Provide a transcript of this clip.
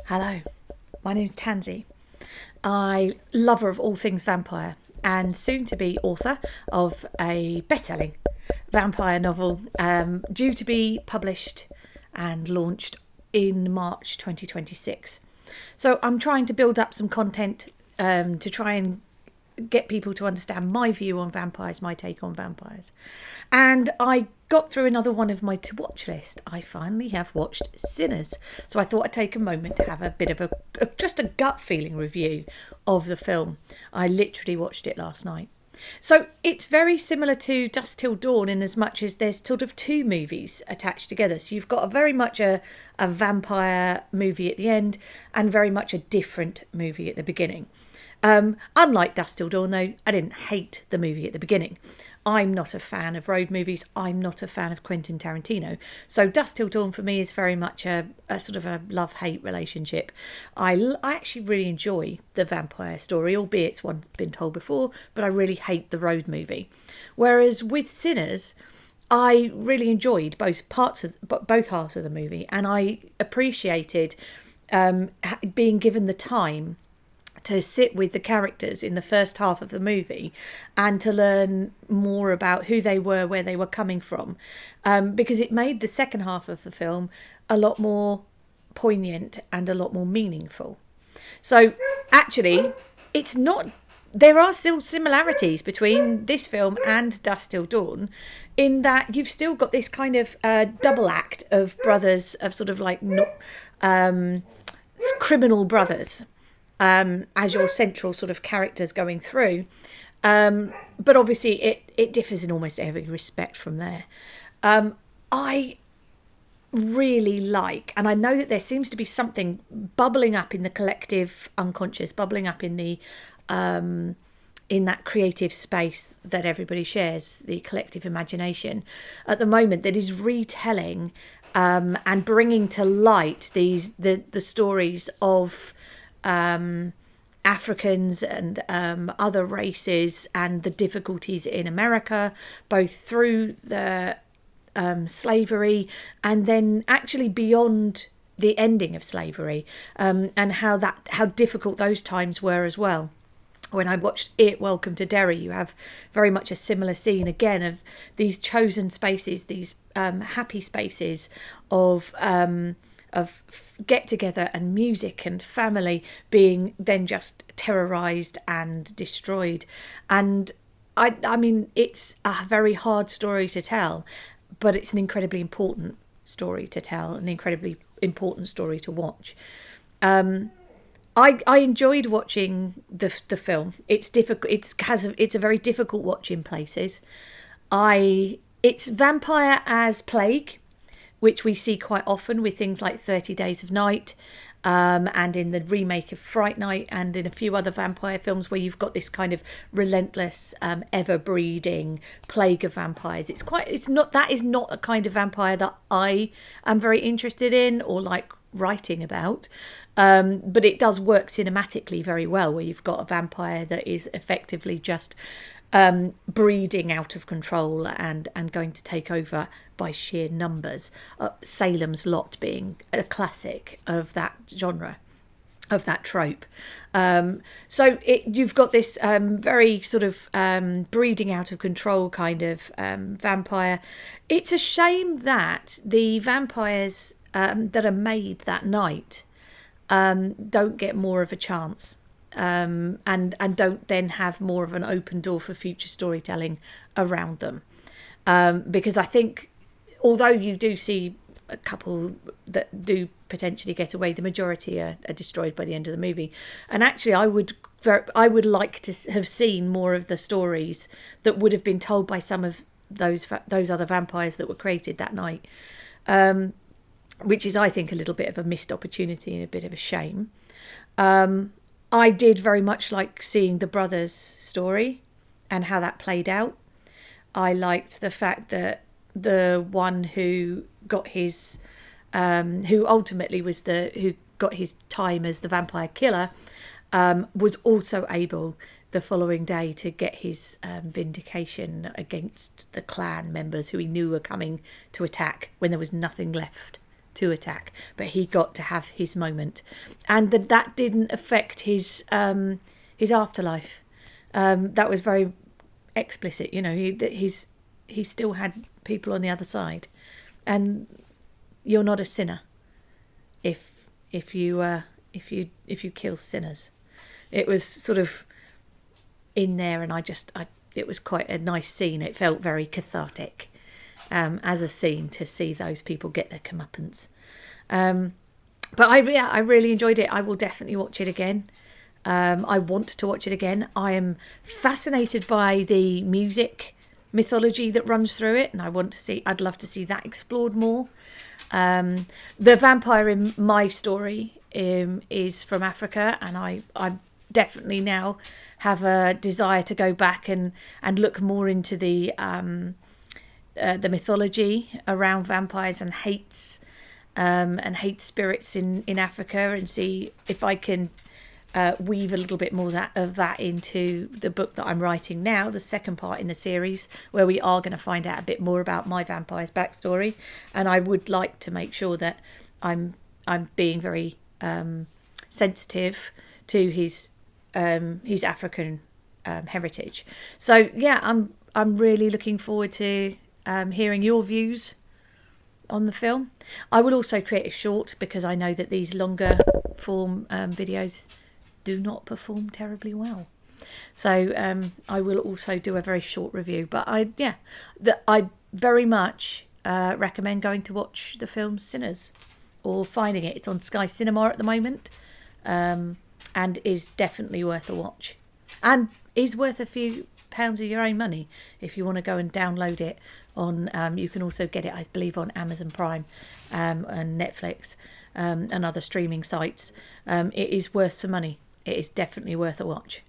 Hello, my name's Tansy. I lover of all things vampire and soon to be author of a best-selling vampire novel due to be published and launched in March 2026. So I'm trying to build up some content to try and get people to understand my view on vampires, my take on vampires. And I got through another one of my to watch list. I finally have watched Sinners. So I thought I'd take a moment to have a bit of just a gut feeling review of the film. I literally watched it last night. So it's very similar to Dusk Till Dawn in as much as there's sort of two movies attached together. So you've got very much a vampire movie at the end and very much a different movie at the beginning. Unlike Dusk Till Dawn, though, I didn't hate the movie at the beginning. I'm not a fan of road movies. I'm not a fan of Quentin Tarantino. So Dusk Till Dawn for me is very much a sort of a love-hate relationship. I actually really enjoy the vampire story, albeit it's one that's been told before, but I really hate the road movie. Whereas with Sinners, I really enjoyed both halves of the movie, and I appreciated being given the time to sit with the characters in the first half of the movie and to learn more about who they were, where they were coming from, because it made the second half of the film a lot more poignant and a lot more meaningful. So actually, it's not... There are still similarities between this film and Dusk Till Dawn in that you've still got this kind of double act of brothers, of sort of like criminal brothers, as your central sort of characters going through. But obviously it differs in almost every respect from there. I really like, and I know that there seems to be something bubbling up in the collective unconscious, bubbling up in the in that creative space that everybody shares, the collective imagination at the moment, that is retelling and bringing to light the stories of Africans and other races and the difficulties in America, both through the slavery and then actually beyond the ending of slavery, and how difficult those times were as well. When I watched It, Welcome to Derry, you have very much a similar scene again of these chosen spaces, these happy spaces of get together and music and family being then just terrorized and destroyed. And I mean, it's a very hard story to tell, but it's an incredibly important story to tell, an incredibly important story to watch. I enjoyed watching the film. It's difficult. It's a very difficult watch in places. It's vampire as plague, which we see quite often with things like 30 Days of Night, and in the remake of Fright Night, and in a few other vampire films where you've got this kind of relentless, ever-breeding plague of vampires. That is not a kind of vampire that I am very interested in or like writing about. But it does work cinematically very well, where you've got a vampire that is effectively just breeding out of control and going to take over by sheer numbers. Salem's Lot being a classic of that genre, of that trope. So you've got this very sort of breeding out of control kind of vampire. It's a shame that the vampires that are made that night don't get more of a chance, and don't then have more of an open door for future storytelling around them. Because I think, although you do see a couple that do potentially get away, the majority are destroyed by the end of the movie. And actually, I would like to have seen more of the stories that would have been told by some of those other vampires that were created that night. Which is, I think, a little bit of a missed opportunity and a bit of a shame. I did very much like seeing the brothers' story and how that played out. I liked the fact that the one who got his, who ultimately was who got his time as the vampire killer, was also able the following day to get his vindication against the clan members who he knew were coming to attack when there was nothing left to attack, but he got to have his moment, and that didn't affect his afterlife. That was very explicit, you know. He still had people on the other side, and you're not a sinner if you kill sinners. It was sort of in there, and it was quite a nice scene. It felt very cathartic as a scene to see those people get their comeuppance. But I really enjoyed it. I will definitely watch it again. I want to watch it again. I am fascinated by the music mythology that runs through it, and I'd love to see that explored more. The vampire in my story is from Africa, and I definitely now have a desire to go back and look more into the mythology around vampires and hate spirits in Africa, and see if I can weave a little bit more of that into the book that I'm writing now, the second part in the series, where we are going to find out a bit more about my vampire's backstory. And I would like to make sure that I'm being very sensitive to his African heritage. So yeah, I'm really looking forward to hearing your views on the film. I will also create a short, because I know that these longer form videos do not perform terribly well. So I will also do a very short review. But I very much recommend going to watch the film Sinners, or finding it. It's on Sky Cinema at the moment, and is definitely worth a watch, and is worth a few pounds of your own money if you want to go and download it on. You can also get it, I believe, on Amazon Prime and Netflix and other streaming sites. It is worth some money. It is definitely worth a watch.